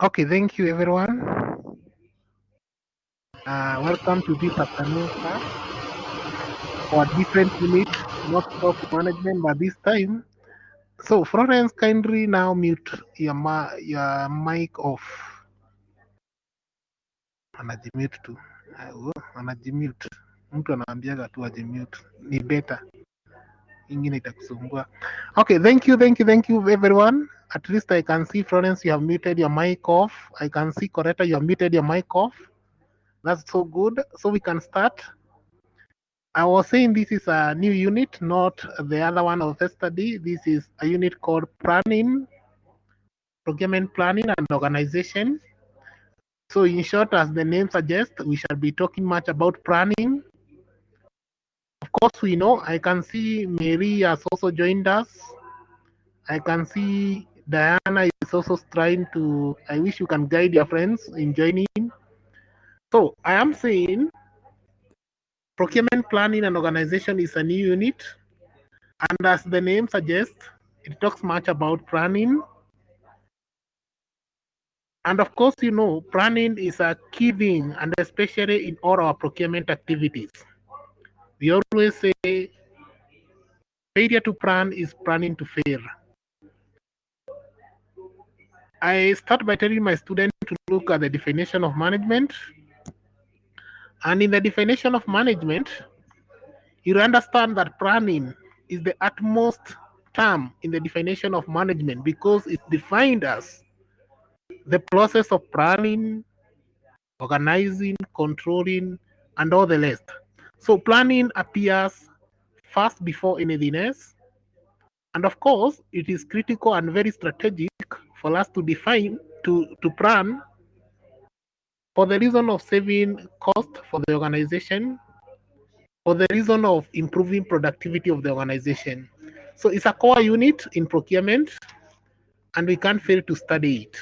Okay, thank you everyone. Welcome to this afternoon class for different unit, not stock management, but this time. So Florence, kindly now mute your mic off. Anajimute tu. Anajimute. Mtu anaambiaga tu ajimute. Ni better. Ingine itakusumbua. Okay, thank you everyone. At least I can see Florence, you have muted your mic off. I can see Coretta, you have muted your mic off. That's so good. So we can start. I was saying this is a new unit, not the other one of yesterday. This is a unit called Planning, Procurement Planning and Organization. So in short, as the name suggests, we shall be talking much about planning. Of course, we know, I can see Mary has also joined us. I can see Diana is also trying to, I wish you can guide your friends in joining. So I am saying Procurement Planning and Organization is a new unit. And as the name suggests, it talks much about planning. And of course, you know, planning is a key thing, and especially in all our procurement activities. We always say failure to plan is planning to fail. I start by telling my students to look at the definition of management. And in the definition of management, you understand that planning is the utmost term in the definition of management because it's defined as the process of planning, organizing, controlling, and all the rest. So planning appears first before anything else. And of course, it is critical and very strategic for us to define, to plan for the reason of saving cost for the organization, for the reason of improving productivity of the organization. So it's a core unit in procurement, and we can't fail to study it.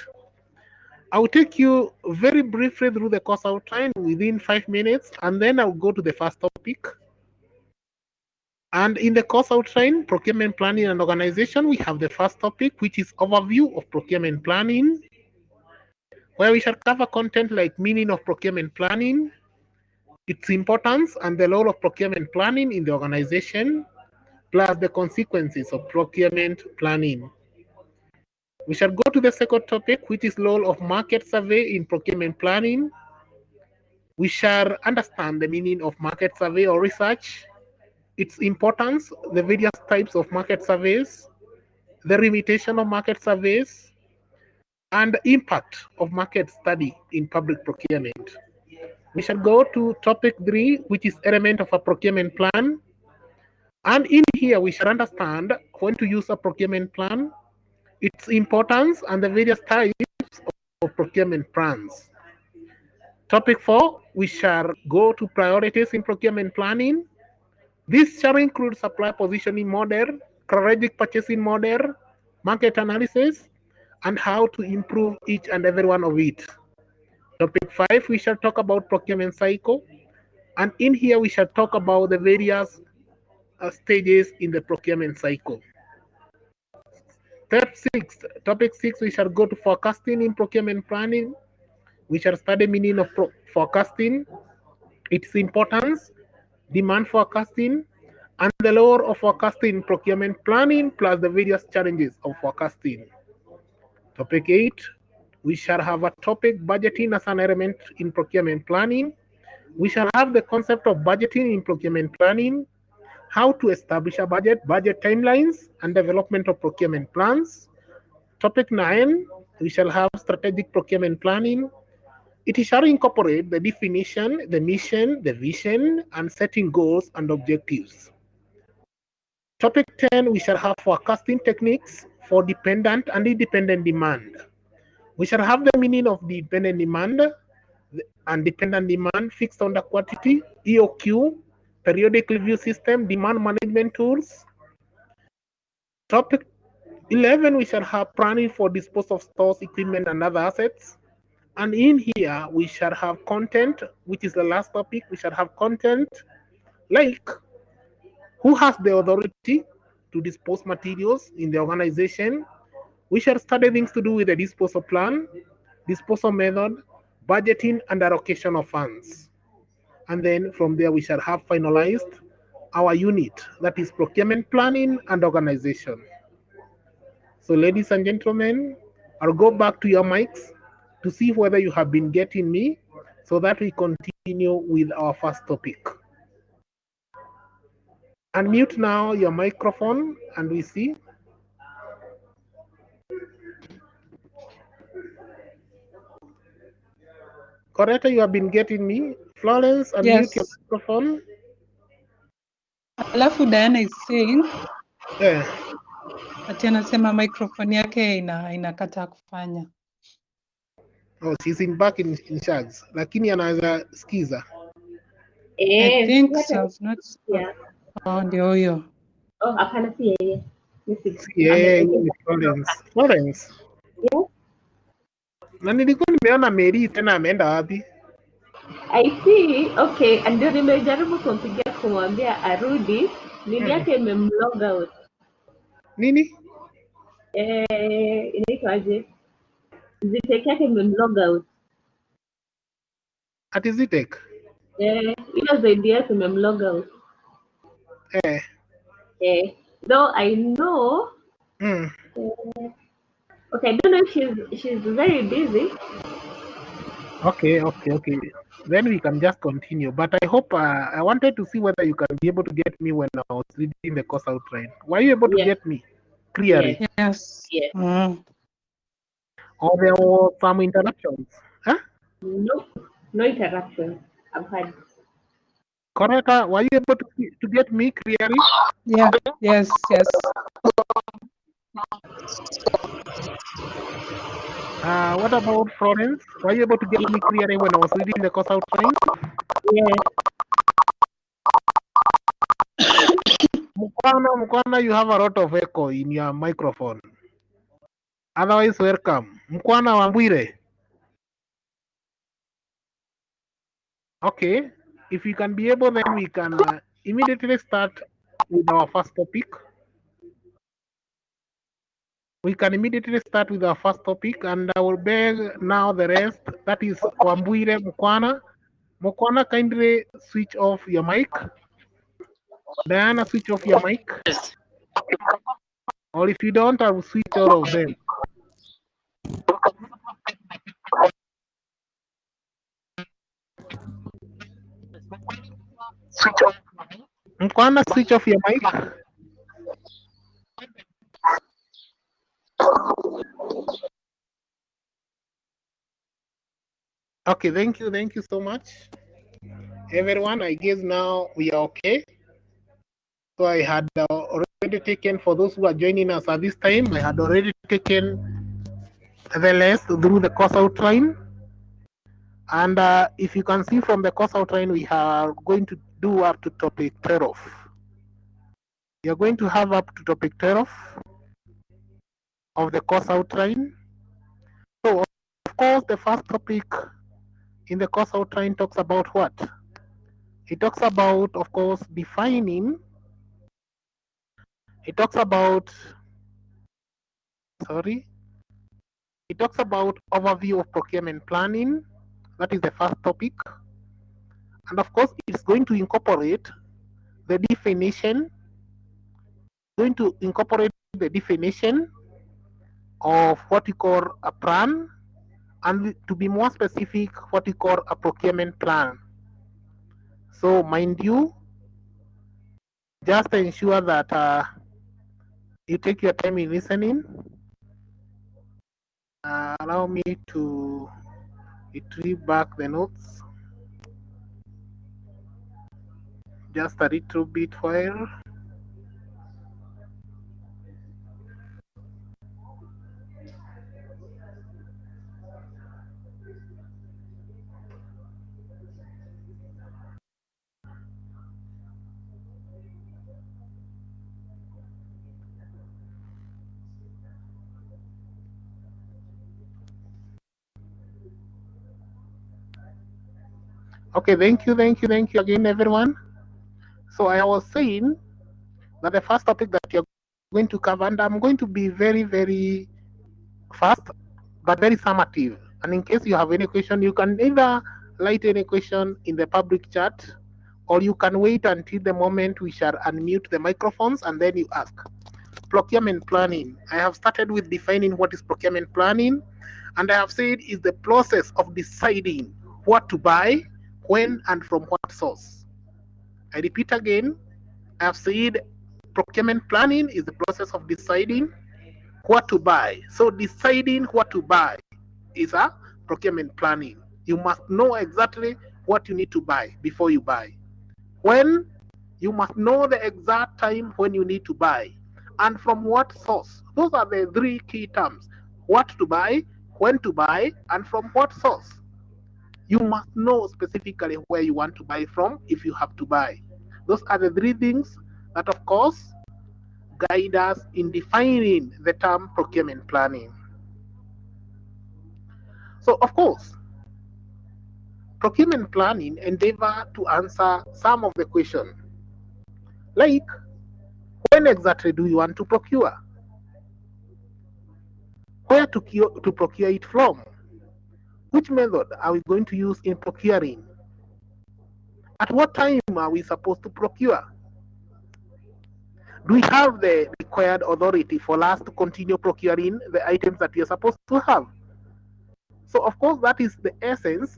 I will take you very briefly through the course outline within 5 minutes, and then I'll go to the first topic. And in the course outline, procurement planning and organization, we have the first topic, which is overview of procurement planning, where we shall cover content like meaning of procurement planning, its importance and the role of procurement planning in the organization, plus the consequences of procurement planning. We shall go to the second topic, which is role of market survey in procurement planning. We shall understand the meaning of market survey or research, its importance, the various types of market surveys, the limitation of market surveys, and the impact of market study in public procurement. We shall go to topic 3, which is element of a procurement plan. And in here, we shall understand when to use a procurement plan, its importance, and the various types of procurement plans. Topic 4, we shall go to priorities in procurement planning. This shall include supply positioning model, strategic purchasing model, market analysis, and how to improve each and every one of it. Topic 5, we shall talk about procurement cycle. And in here, we shall talk about the various stages in the procurement cycle. Topic 6, we shall go to forecasting in procurement planning. We shall study meaning of forecasting, its importance, demand forecasting, and the role of forecasting procurement planning, plus the various challenges of forecasting. Topic 8, we shall have a topic budgeting as an element in procurement planning. We shall have the concept of budgeting in procurement planning, how to establish a budget timelines, and development of procurement plans. Topic 9, we shall have strategic procurement planning. It shall incorporate the definition, the mission, the vision, and setting goals and objectives. Topic 10, we shall have forecasting techniques for dependent and independent demand. We shall have the meaning of dependent demand and dependent demand, fixed order quantity, EOQ, periodic review system, demand management tools. Topic 11, we shall have planning for disposal of stores, equipment, and other assets. And in here, we shall have content, which is the last topic. We shall have content like who has the authority to dispose materials in the organization, We shall study things to do with the disposal plan, disposal method, budgeting, and allocation of funds. And then from there, we shall have finalized our unit, that is procurement planning and organization. So, ladies and gentlemen, I'll go back to your mics to see whether you have been getting me so that we continue with our first topic. Unmute now your microphone and we see. Coretta, you have been getting me. Florence, unmute your microphone. Alafu Diana is saying Yeah. ati anasema microphone yake inakataa kufanya. Oh, she's back in Shags. Lakini anaweza sikiza. I think so. Not yeah. Oh, ndio huyo. Oh, hapana si yeye. Yeah, Florence. Florence. Yeah. Na nilikuwa nimeona Mary tena ameenda wapi? I see. Okay, ndio nimejaribu kumpigia kumwambia arudi. Nini yake imemlog out. Nini? Inaitwaje? Zitek yake imemlog out. Ati Zitek? Hiyo zaidi yake imemlog out. Though I know. Okay, I don't know if she's very busy. Okay. Then we can just continue. But I hope I wanted to see whether you can be able to get me when I was reading the course outline. Were you able to get me clearly? Yes. Or there were some interruptions? Huh? No interruptions. I've had. Coretta, were you able to get me clearly? Yeah. Yes. What about Florence? Were you able to get me clearly when I was reading the course outline? Yes. Mukwana, you have a lot of echo in your microphone. Otherwise, welcome. Mukwana Wambwire. Okay, if you can be able, then we can immediately start with our first topic. We can immediately start with our first topic, and I will beg now the rest. That is Wambwire, Mukwana. Mukwana, kindly switch off your mic. Diana, switch off your mic. Or if you don't, I will switch all of them. Mukwana, switch off your mic. Okay, thank you so much. Everyone, I guess now we are okay. So I had already taken, for those who are joining us at this time, I had already taken the list through the course outline. And if you can see from the course outline, we are going to do up to topic 12. We are going to have up to topic 12 of the course outline. So, of course, the first topic in the course outline talks about what? It talks about, of course, defining. It talks about, it talks about overview of procurement planning. That is the first topic. And of course, it's going to incorporate the definition, of what we call a plan, and to be more specific, what we call a procurement plan. So mind you, just ensure that you take your time in listening. Allow me to retrieve back the notes. Just a little bit while. Okay, thank you again, everyone. So I was saying that the first topic that you're going to cover, and I'm going to be very, very fast but very summative. And in case you have any question, you can either write any question in the public chat, or you can wait until the moment we shall unmute the microphones and then you ask. Procurement planning. I have started with defining what is procurement planning, and I have said is the process of deciding what to buy, when, and from what source. I repeat again, I have said procurement planning is the process of deciding what to buy. So deciding what to buy is a procurement planning. You must know exactly what you need to buy before you buy. When, you must know the exact time when you need to buy, and from what source. Those are the three key terms: what to buy, when to buy, and from what source. You must know specifically where you want to buy from if you have to buy. Those are the three things that, of course, guide us in defining the term procurement planning. So, of course, procurement planning endeavor to answer some of the questions, like when exactly do you want to procure? Where to procure it from? Which method are we going to use in procuring? At what time are we supposed to procure? Do we have the required authority for us to continue procuring the items that we are supposed to have? So, of course, that is the essence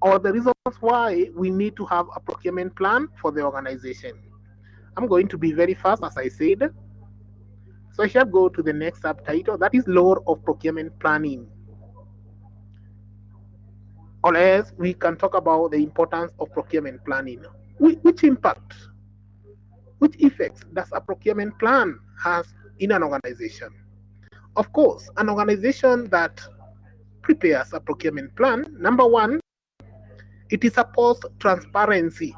or the reasons why we need to have a procurement plan for the organization. I'm going to be very fast, as I said. So I shall go to the next subtitle, that is Lore of Procurement Planning. Or else we can talk about the importance of procurement planning. Which impact, which effects does a procurement plan has in an organization? Of course, an organization that prepares a procurement plan, number one, it supports transparency.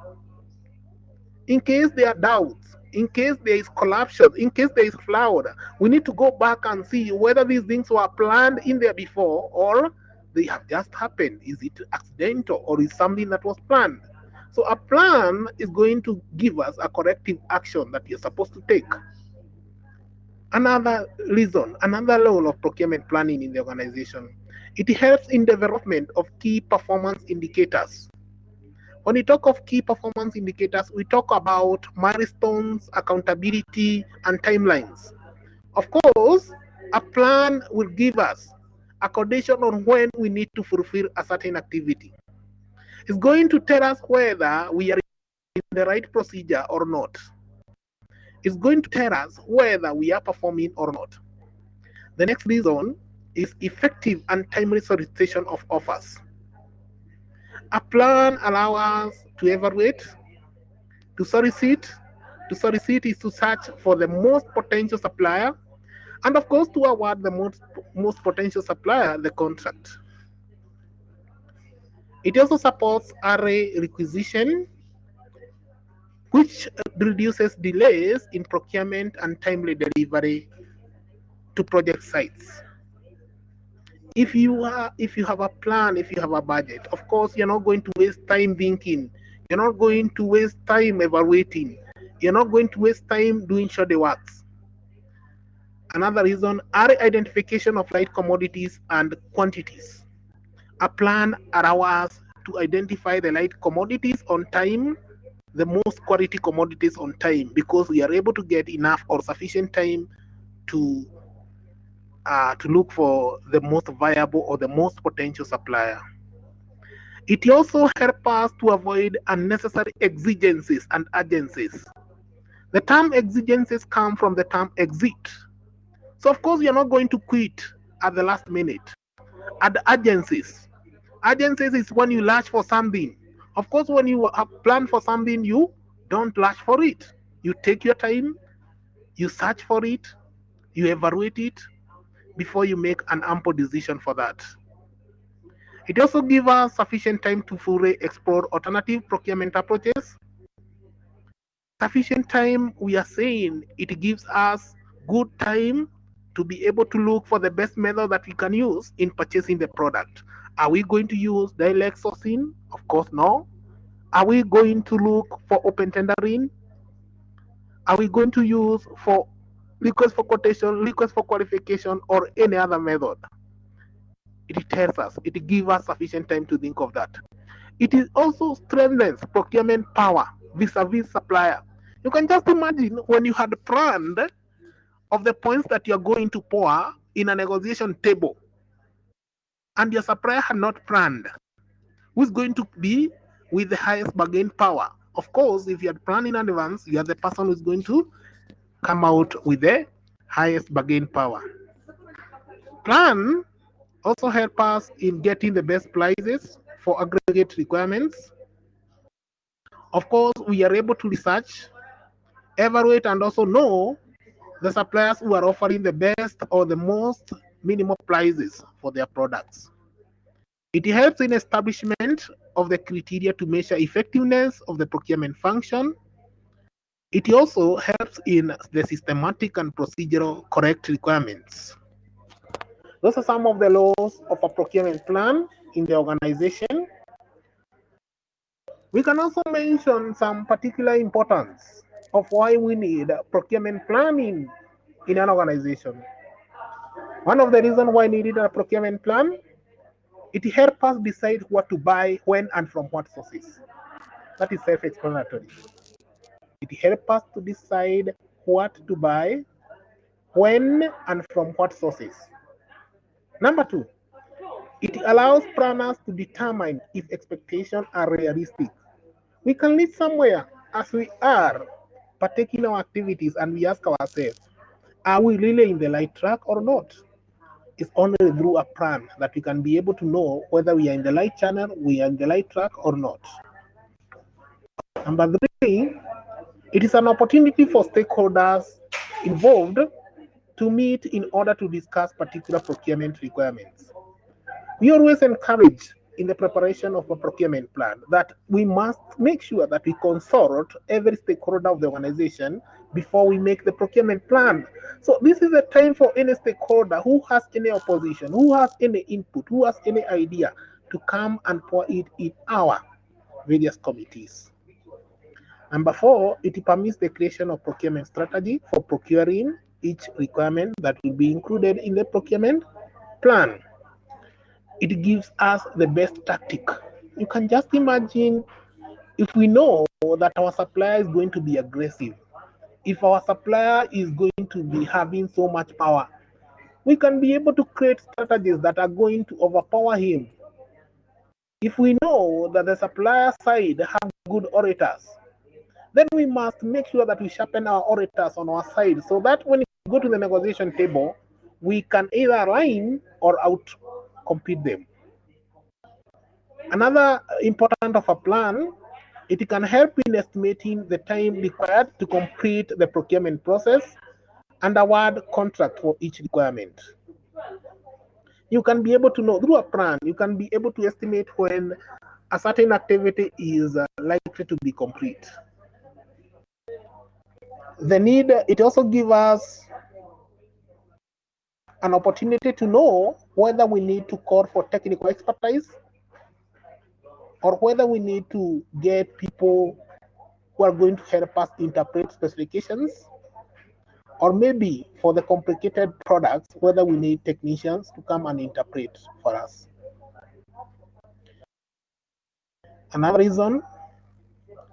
In case there are doubts, in case there is corruption, in case there is fraud, we need to go back and see whether these things were planned in there before or they have just happened. Is it accidental or is something that was planned? So a plan is going to give us a corrective action that you're supposed to take. Another reason, another role of procurement planning in the organization, it helps in development of key performance indicators. When we talk of key performance indicators, we talk about milestones, accountability, and timelines. Of course, a plan will give us a condition on when we need to fulfill a certain activity. It's going to tell us whether we are in the right procedure or not. It's going to tell us whether we are performing or not. The next reason is effective and timely solicitation of offers. A plan allows us to evaluate, to solicit. To solicit is to search for the most potential supplier, and of course to award the most potential supplier the contract. It also supports array requisition, which reduces delays in procurement and timely delivery to project sites. If you have a plan, if you have a budget, of course you're not going to waste time thinking, you're not going to waste time evaluating, you're not going to waste time doing shoddy works. Another reason, are identification of right commodities and quantities. A plan allows us to identify the right commodities on time, the most quality commodities on time, because we are able to get enough or sufficient time to look for the most viable or the most potential supplier. It also helps us to avoid unnecessary exigencies and urgencies. The term exigencies come from the term exit. So of course you're not going to quit at the last minute. At the urgencies is when you rush for something. Of course, when you have planned for something, you don't rush for it. You take your time, you search for it, you evaluate it before you make an ample decision for that. It also gives us sufficient time to fully explore alternative procurement approaches. Sufficient time, we are saying it gives us good time to be able to look for the best method that we can use in purchasing the product. Are we going to use direct sourcing? Of course, no. Are we going to look for open tendering? Are we going to use for request for quotation, request for qualification, or any other method. It tells us, it gives us sufficient time to think of that. It is also strengthens procurement power vis-a-vis supplier. You can just imagine when you had planned of the points that you're going to pour in a negotiation table and your supplier had not planned, who's going to be with the highest bargain power? Of course, if you had planned in advance, you are the person who's going to come out with the highest bargain power. Plan also help us in getting the best prices for aggregate requirements. Of course, we are able to research, evaluate, and also know the suppliers who are offering the best or the most minimum prices for their products. It helps in establishment of the criteria to measure effectiveness of the procurement function. It also helps in the systematic and procedural correct requirements. Those are some of the laws of a procurement plan in the organization. We can also mention some particular importance of why we need procurement planning in an organization. One of the reasons why we need a procurement plan, it helps us decide what to buy, when, and from what sources. That is self-explanatory. It helps us to decide what to buy, when, and from what sources. Number two, it allows planners to determine if expectations are realistic. We can live somewhere as we are, partaking our activities, and we ask ourselves, are we really in the right track or not? It's only through a plan that we can be able to know whether we are in the right channel, we are in the right track or not. Number three, it is an opportunity for stakeholders involved to meet in order to discuss particular procurement requirements. We always encourage in the preparation of a procurement plan that we must make sure that we consult every stakeholder of the organization before we make the procurement plan. So this is a time for any stakeholder who has any opposition, who has any input, who has any idea to come and pour it in our various committees. Number four, it permits the creation of procurement strategy for procuring each requirement that will be included in the procurement plan. It gives us the best tactic. You can just imagine if we know that our supplier is going to be aggressive, if our supplier is going to be having so much power, we can be able to create strategies that are going to overpower him. If we know that the supplier side have good orators, then we must make sure that we sharpen our orators on our side so that when we go to the negotiation table, we can either align or out compete them. Another important of a plan, it can help in estimating the time required to complete the procurement process and award contract for each requirement. You can be able to know through a plan, you can be able to estimate when a certain activity is likely to be complete. It also gives us an opportunity to know whether we need to call for technical expertise or whether we need to get people who are going to help us interpret specifications, or maybe for the complicated products, whether we need technicians to come and interpret for us. Another reason,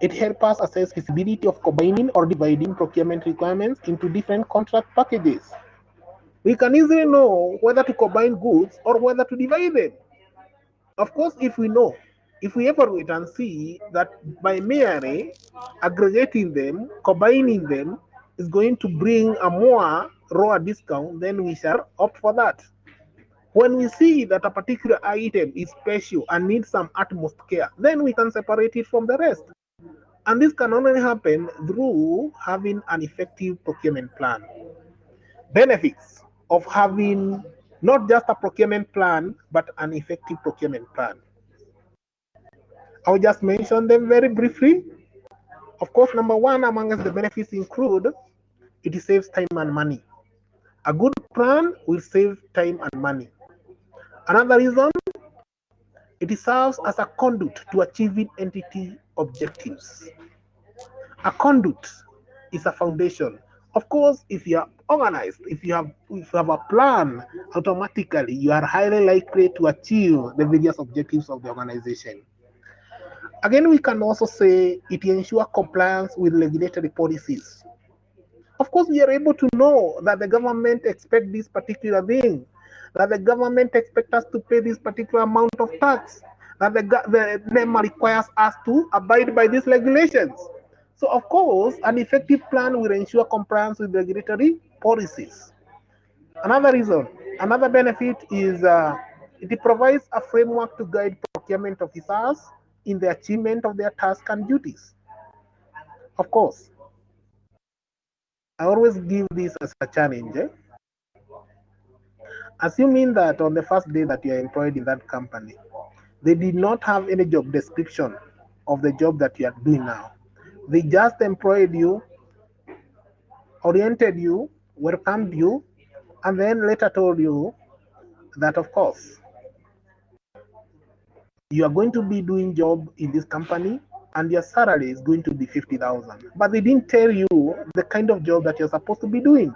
it helps us assess feasibility of combining or dividing procurement requirements into different contract packages. We can easily know whether to combine goods or whether to divide them. Of course, if we evaluate and see that by merely aggregating them, combining them, is going to bring a more raw discount, then we shall opt for that. When we see that a particular item is special and needs some utmost care, then we can separate it from the rest. And this can only happen through having an effective procurement plan. Benefits of having not just a procurement plan, but an effective procurement plan. I'll just mention them very briefly. Of course, number one amongst the benefits include it saves time and money. A good plan will save time and money. Another reason, it serves as a conduit to achieving entity objectives. A conduit is a foundation. Of course, if you are organized, if you have a plan, automatically you are highly likely to achieve the various objectives of the organization. Again, we can also say it ensures compliance with regulatory policies. Of course, we are able to know that the government expects this particular thing, that the government expects us to pay this particular amount of tax, that the NEMA requires us to abide by these regulations. So, of course, an effective plan will ensure compliance with regulatory policies. Another reason, another benefit is it provides a framework to guide procurement officers in the achievement of their tasks and duties. Of course, I always give this as a challenge. Assuming that on the first day that you are employed in that company, they did not have any job description of the job that you are doing now. They just employed you, oriented you, welcomed you, and then later told you that, of course, you are going to be doing job in this company and your salary is going to be 50,000. But they didn't tell you the kind of job that you're supposed to be doing.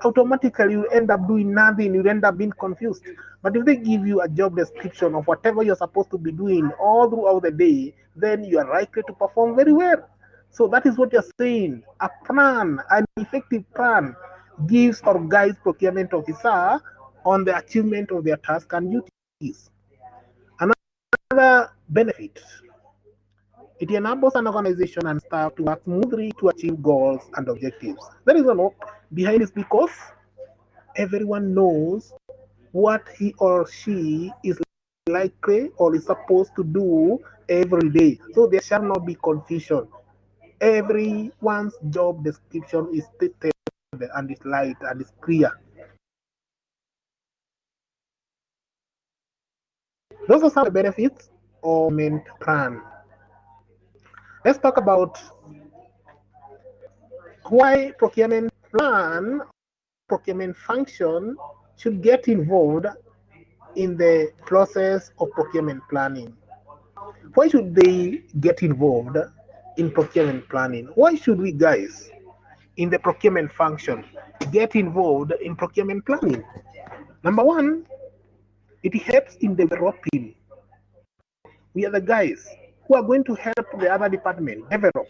Automatically you end up doing nothing, you end up being confused. But if they give you a job description of whatever you're supposed to be doing all throughout the day, then you are likely to perform very well. So that is what you're saying. A plan, an effective plan, gives or guides procurement officer on the achievement of their task and duties. Another benefit, it enables an organization and staff to work smoothly to achieve goals and objectives. The reason behind is because everyone knows what he or she is likely or is supposed to do every day. So there shall not be confusion. Everyone's job description is stated and is light and is clear. Those are some of the benefits of procurement plan. Let's talk about why procurement plan, procurement function should get involved in the process of procurement planning. Why should they get involved in procurement planning? Why should we guys in the procurement function get involved in procurement planning? Number one, it helps in developing. We are the guys who are going to help the other department develop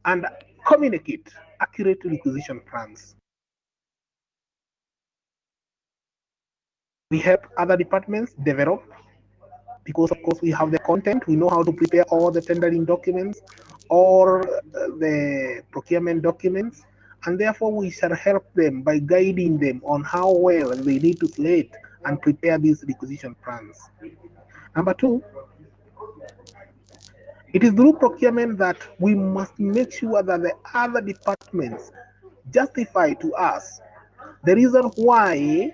and communicate accurate requisition plans. We help other departments develop because, of course, we have the content. We know how to prepare all the tendering documents or the procurement documents, and therefore we shall help them by guiding them on how well they need to select and prepare these requisition plans. Number two, it is through procurement that we must make sure that the other departments justify to us the reason why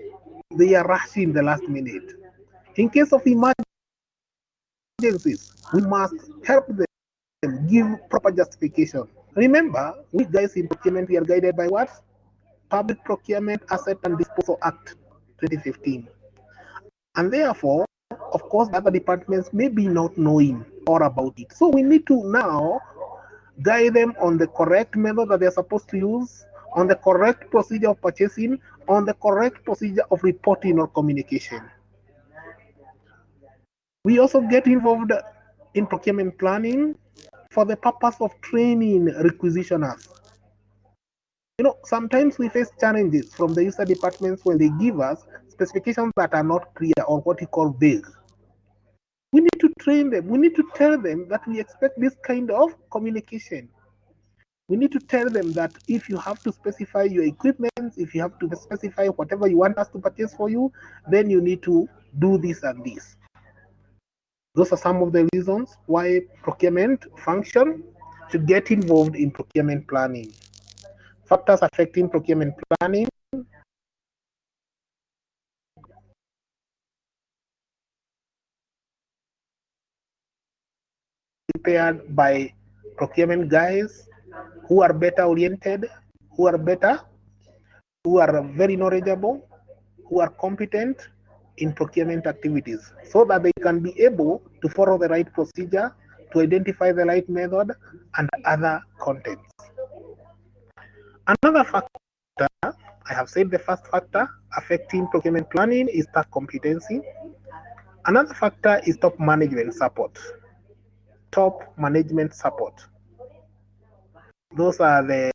they are rushing the last minute. In case of emergencies, we must help them give proper justification. Remember, we guys in procurement, we are guided by what? Public Procurement Asset and Disposal Act 2015. And therefore, of course, the other departments may be not knowing all about it. So we need to now guide them on the correct method that they're supposed to use, on the correct procedure of purchasing, on the correct procedure of reporting or communication. We also get involved in procurement planning for the purpose of training requisitioners. Sometimes we face challenges from the user departments when they give us specifications that are not clear or what we call vague. We need to train them. We need to tell them that we expect this kind of communication. We need to tell them that if you have to specify your equipment, if you have to specify whatever you want us to purchase for you, then you need to do this and this. Those are some of the reasons why procurement function should get involved in procurement planning. Factors affecting procurement planning. Prepared by procurement guys who are better oriented, who are very knowledgeable, who are competent in procurement activities, so that they can be able to follow the right procedure, to identify the right method and other contents. Another factor, I have said the first factor affecting procurement planning is staff competency. Another factor is top management support. Top management support. Those are the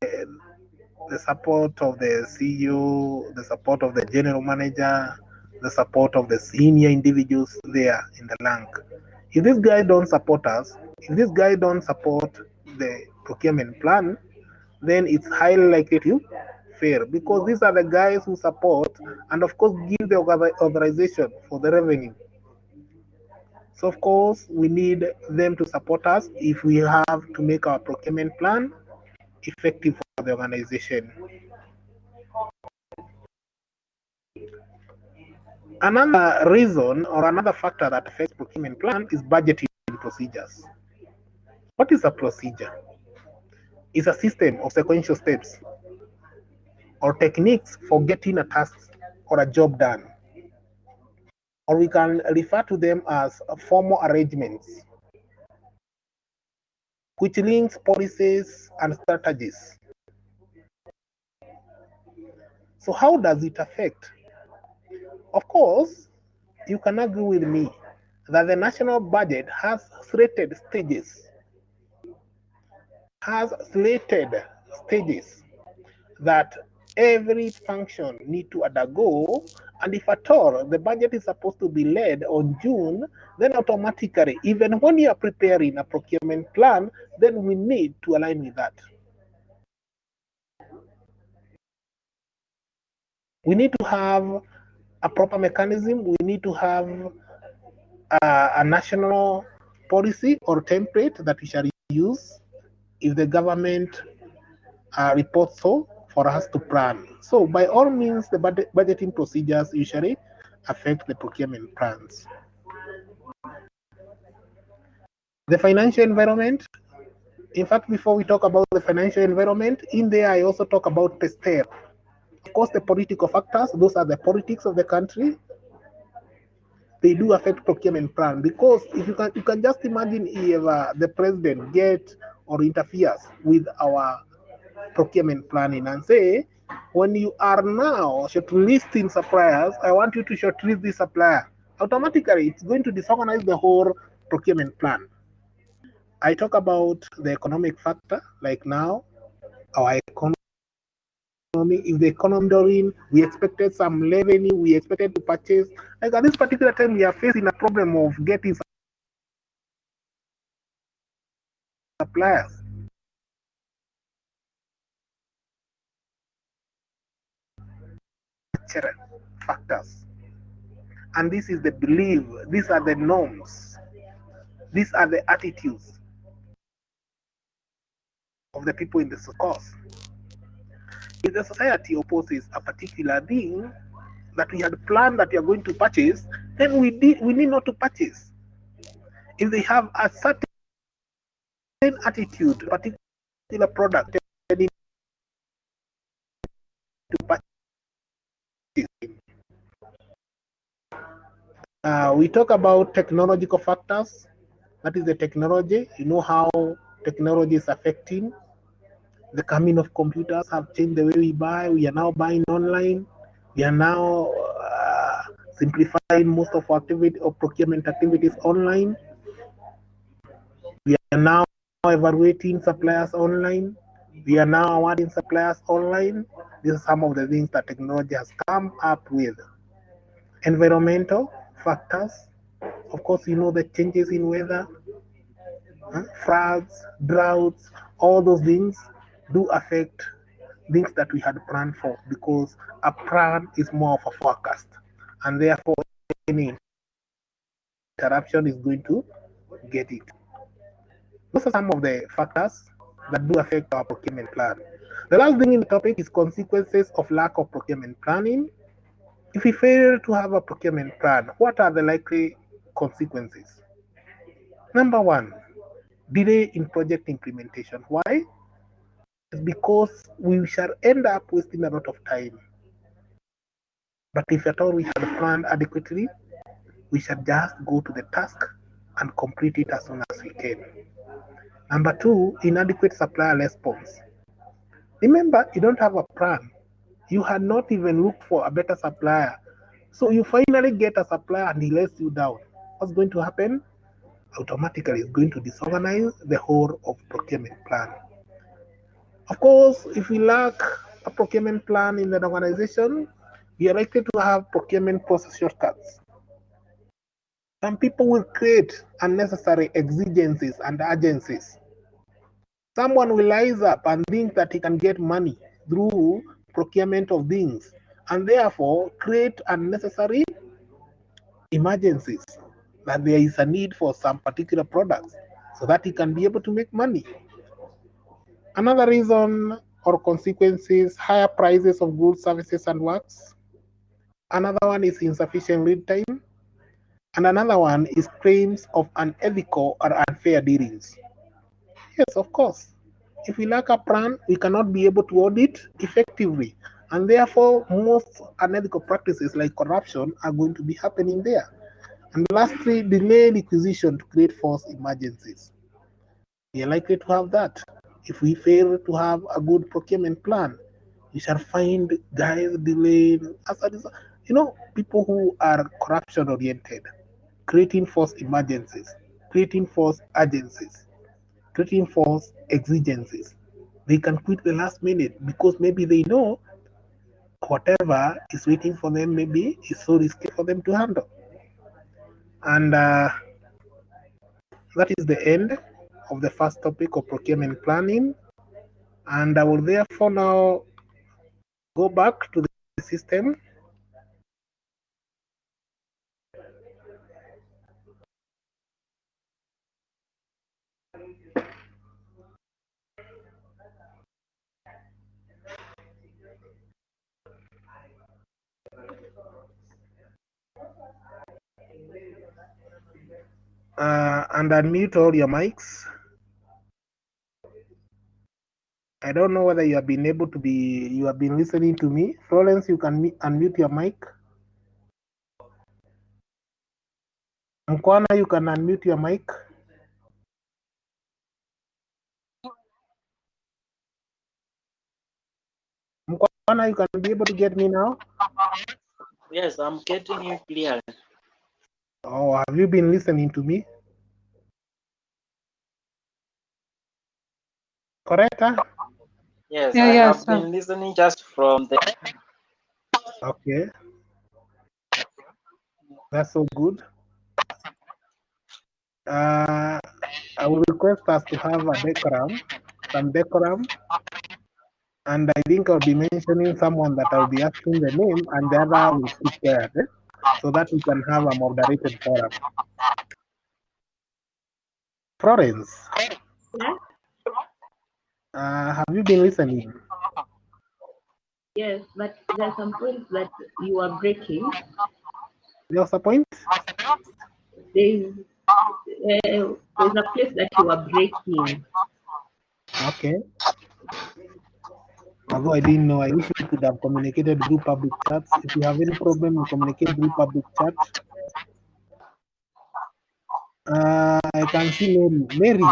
support of the CEO, the support of the general manager, the support of the senior individuals there in the rank. If this guy don't support us, if this guy don't support the procurement plan, then it's highly likely to fail, because these are the guys who support and of course give the authorization for the revenue. So of course we need them to support us if we have to make our procurement plan effective for the organization. Another reason or another factor that affects procurement plan is budgeting procedures. What is a procedure? It's a system of sequential steps or techniques for getting a task or a job done. Or we can refer to them as formal arrangements, which links policies and strategies. So how does it affect? Of course, you can agree with me that the national budget has slated stages that every function need to undergo, and if at all the budget is supposed to be led on June, then automatically, even when you are preparing a procurement plan, then we need to align with that. We need to have a proper mechanism. We need to have a national policy or template that we shall use if the government reports so for us to plan. So by all means, the budgeting procedures usually affect the procurement plans. The financial environment. In fact, before we talk about the financial environment, in there I also talk about the state. Of course, the political factors, those are the politics of the country. They do affect procurement plan, because if you can just imagine if the president gets or interferes with our procurement planning and say, when you are now shortlisting suppliers, I want you to shortlist this supplier. Automatically, it's going to disorganize the whole procurement plan. I talk about the economic factor, like now, our economy. If the economy during, we expected some revenue, we expected to purchase. Like at this particular time, we are facing a problem of getting suppliers. Factors. And this is the belief, these are the norms, these are the attitudes of the people in the course. If the society opposes a particular thing that we had planned that we are going to purchase, then we need not to purchase. If they have a certain attitude, particular product, to purchase. We talk about technological factors. That is the technology. You know how technology is affecting. The coming of computers have changed the way we buy. We are now buying online. We are now simplifying most of our activity or procurement activities online. We are now evaluating suppliers online. We are now awarding suppliers online. These are some of the things that technology has come up with. Environmental factors. Of course, you know the changes in weather, floods, droughts, all those things do affect things that we had planned for, because a plan is more of a forecast, and therefore any interruption is going to get it. Those are some of the factors that do affect our procurement plan. The last thing in the topic is consequences of lack of procurement planning. If we fail to have a procurement plan, what are the likely consequences? Number one, delay in project implementation. Why? It's because we shall end up wasting a lot of time. But if at all we had planned adequately, we shall just go to the task and complete it as soon as we can. Number two, inadequate supplier response. Remember, you don't have a plan. You had not even looked for a better supplier. So you finally get a supplier and he lets you down. What's going to happen? Automatically, it's going to disorganize the whole of procurement plan. Of course, if we lack a procurement plan in an organization, we are likely to have procurement process shortcuts. Some people will create unnecessary exigencies and urgencies. Someone will rise up and think that he can get money through procurement of things and therefore create unnecessary emergencies that there is a need for some particular products so that he can be able to make money. Another reason or consequences, higher prices of goods, services, and works. Another one is insufficient lead time. And another one is claims of unethical or unfair dealings. Yes, of course. If we lack a plan, we cannot be able to audit effectively. And therefore, most unethical practices like corruption are going to be happening there. And lastly, delayed acquisition to create false emergencies. We are likely to have that. If we fail to have a good procurement plan, you shall find guys delaying as a result. People who are corruption oriented, creating false emergencies, creating false urgencies, creating false exigencies. They can quit the last minute because maybe they know whatever is waiting for them maybe is so risky for them to handle. And that is the end of the first topic of procurement planning. And I will therefore now go back to the system. And unmute all your mics. I don't know whether you have been listening to me. Florence, you can unmute your mic. Mkwana, you can unmute your mic. Mkwana, you can be able to get me now? Yes, I'm getting you clearly. Oh, have you been listening to me? Correct, huh? Yes, Yeah, I yes, have been listening just from the... Okay. That's so good. I will request us to have some decorum. And I think I'll be mentioning someone that I'll be asking the name and the other will keep quiet, so that we can have a moderated forum. Florence, Yeah? have you been listening? Yes, but there are some points that you are breaking. There's a point? There's a place that you are breaking. Okay. Although I didn't know, I wish we could have communicated through public chats. If you have any problem, you communicate through public chat. I can see Mary.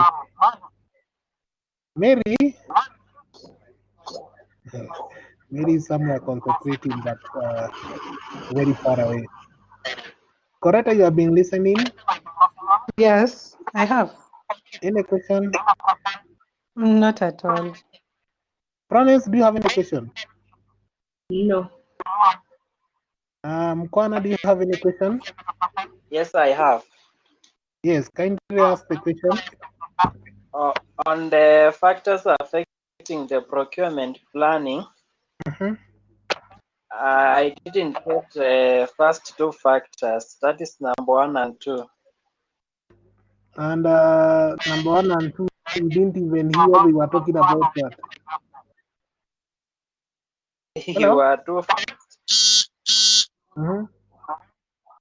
Mary is somewhere concentrating, but very far away. Coretta, you have been listening? yes, I have. Any question? Not at all. Promise, do you have any question? No. Kwana, do you have any question? Yes, I have. Yes, kindly ask the question. On the factors affecting the procurement planning, I didn't get the first two factors. That is number 1 and 2. And number 1 and 2, you didn't even hear we were talking about that. You are too fast.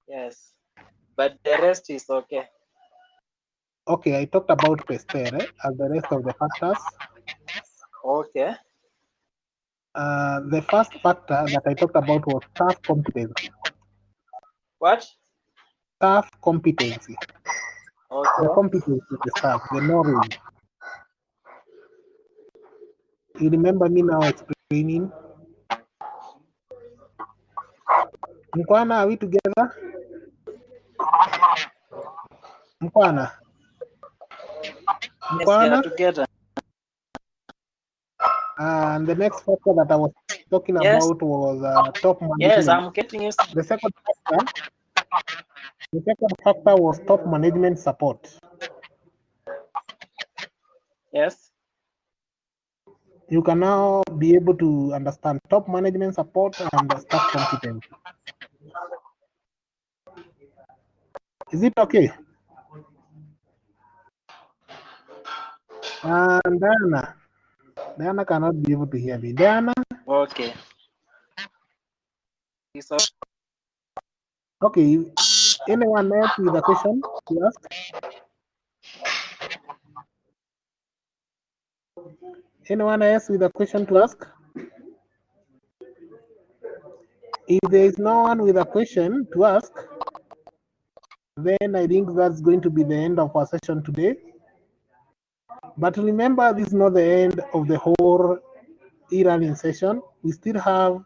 Yes, but the rest is okay. Okay, I talked about pestere as the rest of the factors. Okay. The first factor that I talked about was staff competency. What? Staff competency. Okay. The competency of the staff, the knowledge. You remember me now explaining? Mkwana, are we together? Mkwana. Yes, we are Mkwana. together. And the next factor that I was talking Yes. about was top management. Yes, I'm getting you. The second factor was top management support. Yes. You can now be able to understand top management support and staff competence. Is it okay? And Diana cannot be able to hear me. Diana? Okay. So, Okay. Anyone else with a question to ask? Anyone else with a question to ask? If there is no one with a question to ask, then I think that's going to be the end of our session today. But remember, this is not the end of the whole e-learning session. We still have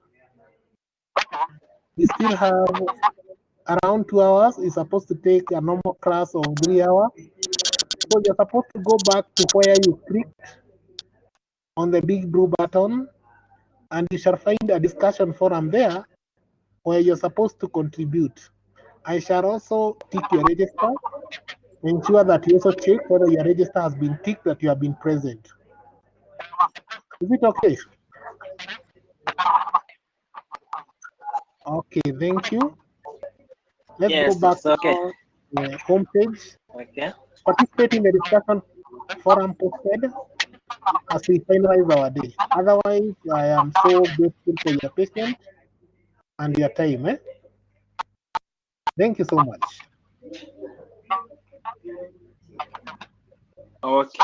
around 2 hours. It's supposed to take a normal class of 3 hours. So you're supposed to go back to where you clicked on the big blue button, and you shall find a discussion forum there where you're supposed to contribute. I shall also tick your register. Ensure that you also check whether your register has been ticked, that you have been present. Is it okay? Okay, thank you. Let's yes, go back it's okay. to the homepage. Okay. Participate in the discussion forum posted as we finalize our day. Otherwise, I am so grateful for your patience and your time. Thank you so much. Okay.